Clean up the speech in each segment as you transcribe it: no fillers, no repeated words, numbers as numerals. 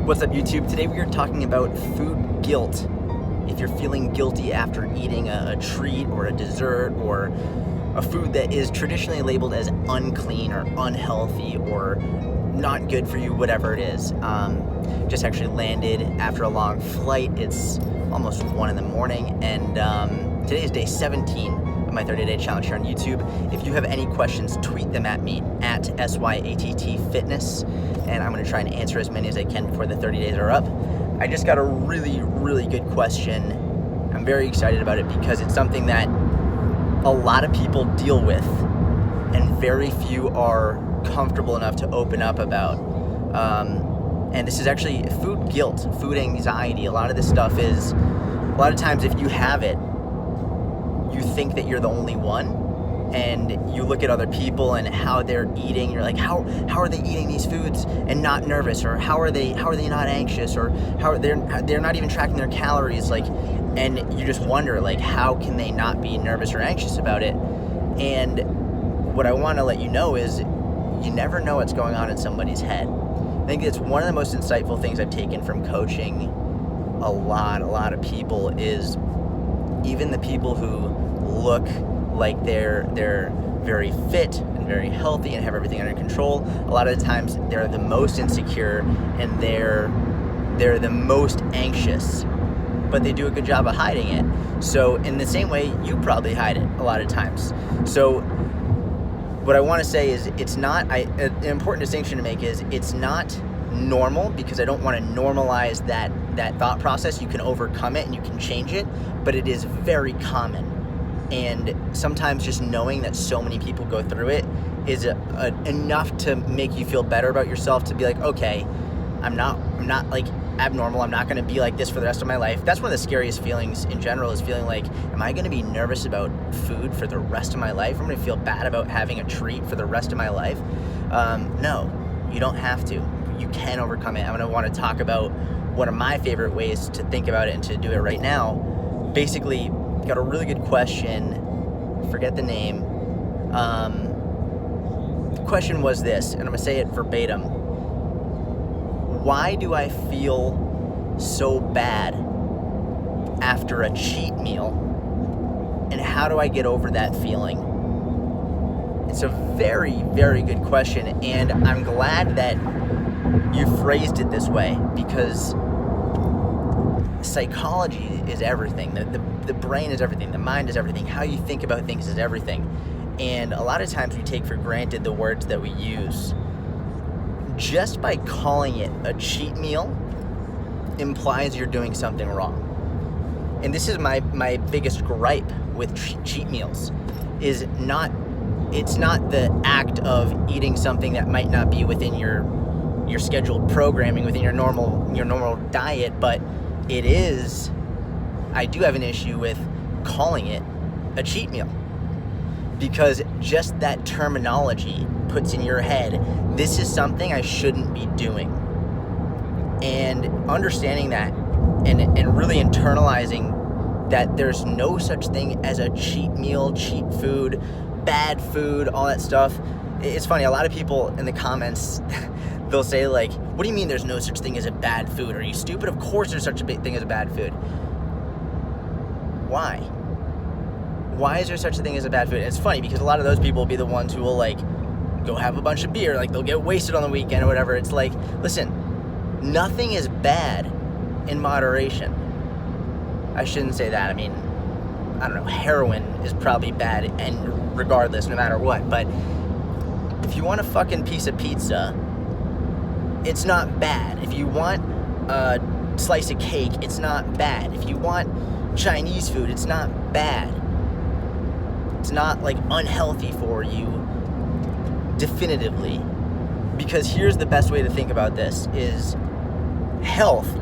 What's up, YouTube? Today we are talking about food guilt. If you're feeling guilty after eating a treat or a dessert or a food that is traditionally labeled as unclean or unhealthy or not good for you, whatever it is. Just actually landed after a long flight. It's almost 1 in the morning, and today is day 17 of my 30-day challenge here on YouTube. If you have any questions, tweet them at me at SYATT Fitness, and I'm going to try and answer as many as I can before the 30 days are up. I just got a really good question. I'm very excited about it because it's something that a lot of people deal with and very few are comfortable enough to open up about. And this is actually food guilt, food anxiety. A lot of this stuff is, a lot of times if you have it, you think that you're the only one, and you look at other people and how they're eating. You're like, how are they eating these foods and not nervous, or how are they not anxious, or how they're not even tracking their calories, like, and you just wonder, like, how can they not be nervous or anxious about it? And what I want to let you know is you never know what's going on in somebody's head. I think it's one of the most insightful things I've taken from coaching a lot of people is even the people who look like they're very fit and very healthy and have everything under control. A lot of the times they're the most insecure and they're the most anxious, but they do a good job of hiding it. So in the same way, you probably hide it a lot of times. So what I want to say is it's not, an important distinction to make is it's not normal, because I don't want to normalize that thought process. You can overcome it and you can change it, but it is very common. And sometimes just knowing that so many people go through it is enough to make you feel better about yourself, to be like, okay, I'm not like abnormal. I'm not going to be like this for the rest of my life. That's one of the scariest feelings in general, is feeling like, am I going to be nervous about food for the rest of my life? I'm going to feel bad about having a treat for the rest of my life. No, you don't have to. You can overcome it. I'm going to want to talk about one of my favorite ways to think about it and to do it right now. Basically, got a really good question. Forget the name. The question was this, and I'm going to say it verbatim. Why do I feel so bad after a cheat meal? And how do I get over that feeling? It's a very good question, and I'm glad that you phrased it this way, because psychology is everything. The brain is everything. The mind is everything. How you think about things is everything. And a lot of times we take for granted the words that we use. Just by calling it a cheat meal implies you're doing something wrong. And this is my biggest gripe with cheat meals, is it's not the act of eating something that might not be within your scheduled programming, within your normal diet, but it is, I do have an issue with calling it a cheat meal, because just that terminology puts in your head, this is something I shouldn't be doing. And understanding that and really internalizing that there's no such thing as a cheat meal, cheat food, bad food, all that stuff. It's funny, a lot of people in the comments, they'll say, like, what do you mean there's no such thing as a bad food? Are you stupid? Of course there's such a big thing as a bad food. Why? Why is there such a thing as a bad food? And it's funny because a lot of those people will be the ones who will, like, go have a bunch of beer, like they'll get wasted on the weekend or whatever. It's like, listen, nothing is bad in moderation. I shouldn't say that. I mean, I don't know, heroin is probably bad, and regardless, no matter what. But if you want a fucking piece of pizza, it's not bad. If you want a slice of cake, it's not bad. If you want Chinese food, it's not bad. It's not, like, unhealthy for you, definitively. Because here's the best way to think about this, is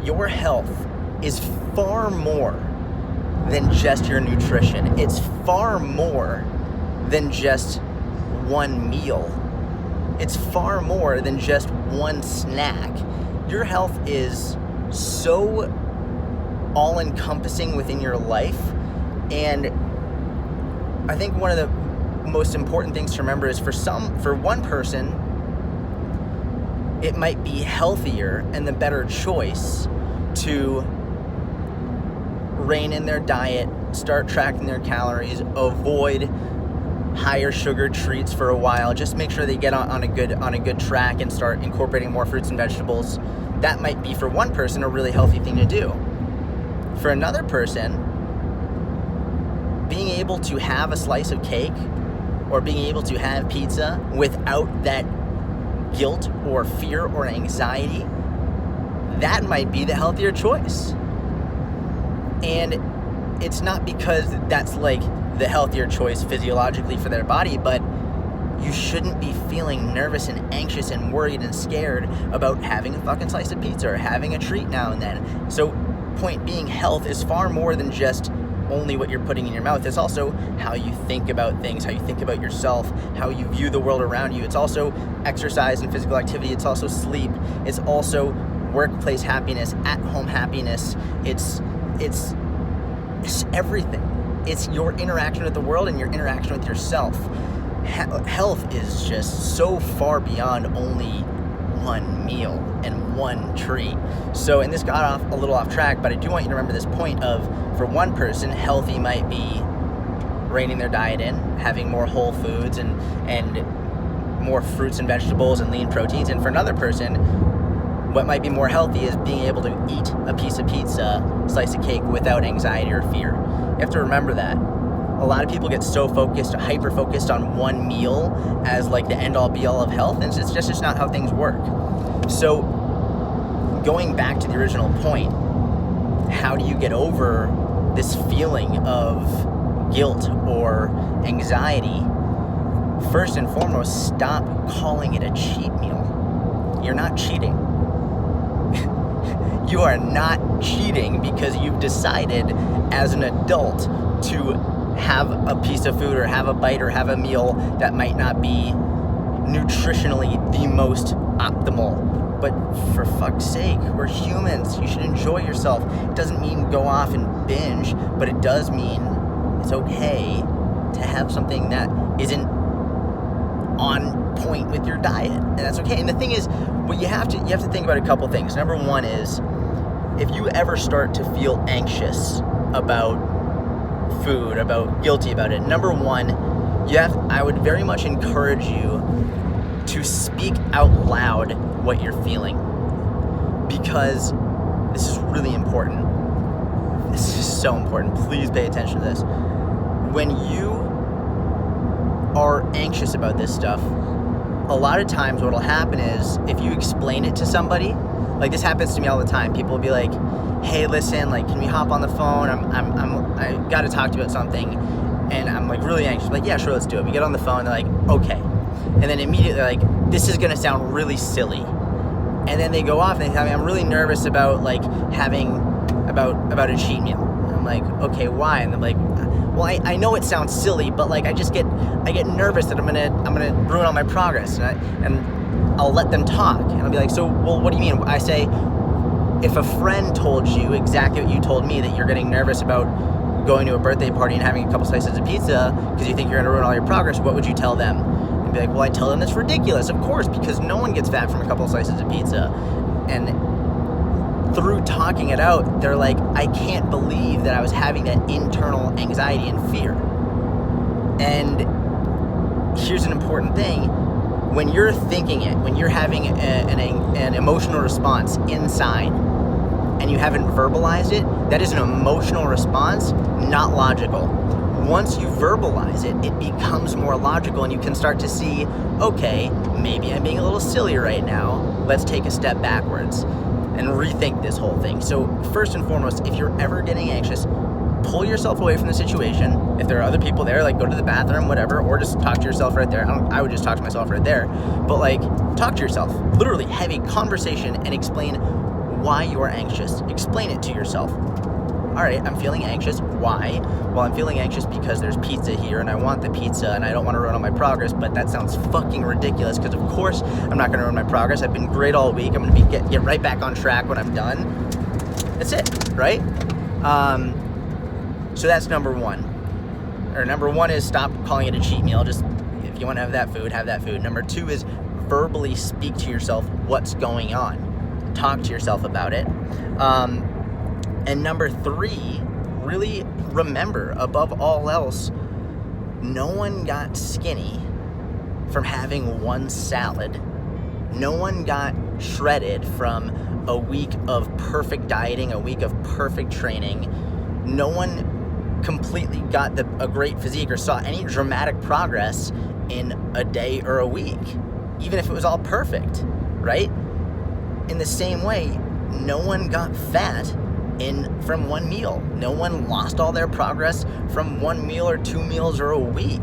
your health is far more than just your nutrition. It's far more than just one meal. It's far more than just one snack. Your health is so all-encompassing within your life, and I think one of the most important things to remember is for one person, it might be healthier and the better choice to rein in their diet, start tracking their calories, avoid higher sugar treats for a while, just make sure they get on a good track and start incorporating more fruits and vegetables. That might be, for one person, a really healthy thing to do. For another person, being able to have a slice of cake or being able to have pizza without that guilt or fear or anxiety, that might be the healthier choice. And it's not because that's like the healthier choice physiologically for their body, but you shouldn't be feeling nervous and anxious and worried and scared about having a fucking slice of pizza or having a treat now and then. So point being, health is far more than just only what you're putting in your mouth. It's also how you think about things, how you think about yourself, how you view the world around you. It's also exercise and physical activity. It's also sleep. It's also workplace happiness, at-home happiness. It's everything. It's your interaction with the world and your interaction with yourself. Health is just so far beyond only one meal and one treat. So, and this got a little off track, but I do want you to remember this point of, for one person, healthy might be reining their diet in, having more whole foods and more fruits and vegetables and lean proteins. And for another person, what might be more healthy is being able to eat a piece of pizza, slice of cake without anxiety or fear. You have to remember that. A lot of people get so hyper-focused on one meal as like the end-all be-all of health, and it's just not how things work. So going back to the original point, how do you get over this feeling of guilt or anxiety? First and foremost, stop calling it a cheat meal. You're not cheating. You are not cheating because you've decided as an adult to have a piece of food or have a bite or have a meal that might not be nutritionally the most optimal. But for fuck's sake, we're humans. You should enjoy yourself. It doesn't mean go off and binge, but it does mean it's okay to have something that isn't on point with your diet, and that's okay. And the thing is, what you have to think about a couple things. Number one is, if you ever start to feel anxious about food, about guilty about it, number one, I would very much encourage you to speak out loud what you're feeling, because this is really important. This is so important. Please pay attention to this. When you are anxious about this stuff, a lot of times what'll happen is, if you explain it to somebody, like this happens to me all the time, people will be like, hey, listen, like, can we hop on the phone? I gotta talk to you about something. And I'm like really anxious, like, yeah, sure, let's do it. We get on the phone, they're like, okay. And then immediately like, this is gonna sound really silly. And then they go off and they tell me, I'm really nervous about like having about a cheat meal. And I'm like, okay, why? And they're like, well, I know it sounds silly, but like I get nervous that I'm gonna ruin all my progress, and I'll let them talk, and I'll be like, so, well, what do you mean? I say, if a friend told you exactly what you told me, that you're getting nervous about going to a birthday party and having a couple slices of pizza because you think you're gonna ruin all your progress, what would you tell them? And be like, well, I tell them that's ridiculous, of course, because no one gets fat from a couple slices of pizza. And through talking it out, they're like, I can't believe that I was having that internal anxiety and fear. And here's an important thing. When you're thinking it, when you're having an emotional response inside and you haven't verbalized it, that is an emotional response, not logical. Once you verbalize it, it becomes more logical, and you can start to see, okay, maybe I'm being a little silly right now. Let's take a step backwards and rethink this whole thing. So first and foremost, if you're ever getting anxious, pull yourself away from the situation. If there are other people there, like, go to the bathroom, whatever, or just talk to yourself right there. I would just talk to myself right there. But like, talk to yourself. Literally have a conversation and explain why you are anxious. Explain it to yourself. All right, I'm feeling anxious. Why? Well, I'm feeling anxious because there's pizza here and I want the pizza and I don't want to ruin all my progress, but that sounds fucking ridiculous because, of course, I'm not going to ruin my progress. I've been great all week. I'm going to get right back on track when I'm done. That's it, right? So that's number one. Or number one is stop calling it a cheat meal. Just, if you want to have that food, have that food. Number two is verbally speak to yourself what's going on. Talk to yourself about it. And number 3, really remember, above all else, no one got skinny from having one salad. No one got shredded from a week of perfect dieting, a week of perfect training. No one completely got a great physique or saw any dramatic progress in a day or a week, even if it was all perfect, right? In the same way, no one got fat from one meal. No one lost all their progress from one meal or 2 meals or a week.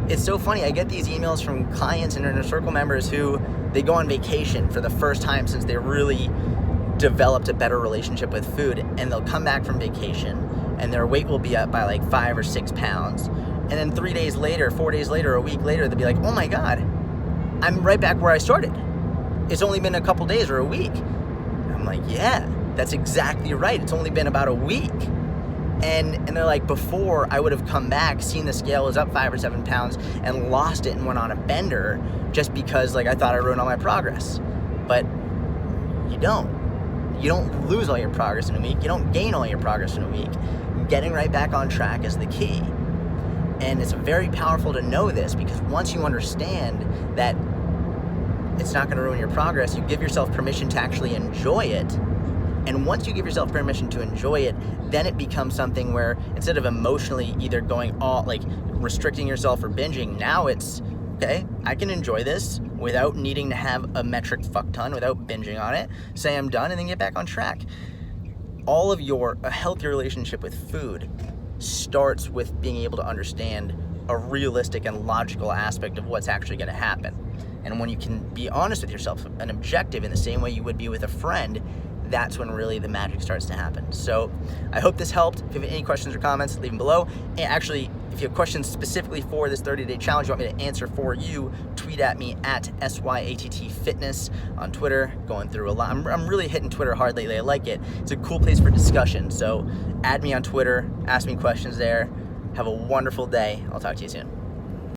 It's so funny. I get these emails from clients and inner circle members who they go on vacation for the first time since they really developed a better relationship with food, and they'll come back from vacation and their weight will be up by like 5 or 6 pounds. And then 3 days later, 4 days later, a week later, they'll be like, oh my God, I'm right back where I started. It's only been a couple days or a week. I'm like, yeah, that's exactly right. It's only been about a week. And they're like, before I would have come back, seen the scale was up 5 or 7 pounds and lost it and went on a bender just because like I thought I ruined all my progress. But you don't. You don't lose all your progress in a week. You don't gain all your progress in a week. Getting right back on track is the key. And it's very powerful to know this, because once you understand that it's not going to ruin your progress, you give yourself permission to actually enjoy it. And once you give yourself permission to enjoy it, then it becomes something where instead of emotionally either going all like restricting yourself or binging, now it's, okay, I can enjoy this without needing to have a metric fuck ton, without binging on it, say I'm done, and then get back on track. All of a healthy relationship with food starts with being able to understand a realistic and logical aspect of what's actually going to happen. And when you can be honest with yourself, an objective in the same way you would be with a friend, that's when really the magic starts to happen. So I hope this helped. If you have any questions or comments, leave them below. And actually, if you have questions specifically for this 30-day challenge you want me to answer for you, tweet at me at SYATTFitness on Twitter. Going through a lot. I'm really hitting Twitter hard lately. I like it. It's a cool place for discussion. So add me on Twitter, ask me questions there. Have a wonderful day. I'll talk to you soon.